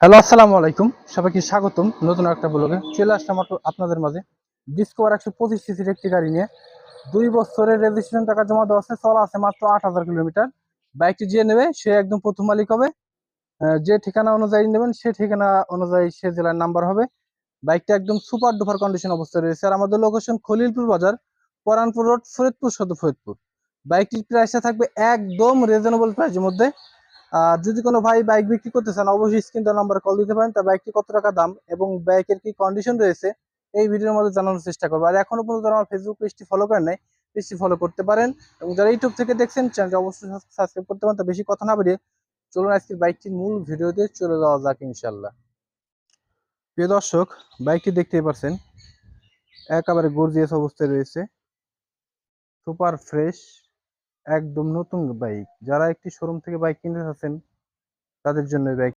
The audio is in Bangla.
হ্যালো, আসসালামু আলাইকুম। সবাইকে স্বাগতম নতুন একটা ব্লগে। চলে আসলাম আপনাদের মাঝে ডিসকভার 125 সিসির একটি গাড়ি নিয়ে। 2 বছরের রেজিস্ট্রেশন টাকা জমা দেওয়া আছে, চলা আছে মাত্র 8,000 কিলোমিটার। বাইকটি যে নেবে সে একদম প্রথম মালিক হবে। যে ঠিকানা অনুযায়ী নেবেন সে ঠিকানা অনুযায়ী সে জেলার নাম্বার হবে। বাইকটা একদম সুপার ডুপার কন্ডিশন অবস্থায় রয়েছে। আর আমাদের লোকেশন খলিলপুর বাজার, পরানপুর রোড, ফরিদপুর সদর ফরিদপুর। বাইকটির প্রাইসটা থাকবে একদম রিজনেবল প্রাইসের মধ্যে। আর যদি কোনো ভাই বাইক বিক্রি করতে চান অবশ্যই স্ক্রিন নাম্বারে কল দিতে পারেন। তা বাইকটি কত টাকা দাম এবং বাইকের কি কন্ডিশন রয়েছে এই ভিডিওর মধ্যে জানানোর চেষ্টা করবো। আর এখনো পর্যন্ত আমার ফেসবুক পেজটি ফলো করেন নাই, পেজটি ফলো করতে পারেন। এবং যারা ইউটিউব থেকে দেখছেন চ্যানেলটি অবশ্যই সাবস্ক্রাইব করতে পারেন। তা বেশি কথা না বেরিয়ে চলুন আজকের বাইকটির মূল ভিডিওতে চলে যাওয়া যাক ইনশাল্লাহ। প্রিয় দর্শক, বাইকটি দেখতেই পাচ্ছেন একেবারে গর্জিয়াস অবস্থায় রয়েছে, সুপার ফ্রেশ, একদম নতুন বাইক। যারা একটি শোরুম থেকে বাইক কিনতে চাচ্ছেন তাদের জন্য বাইক।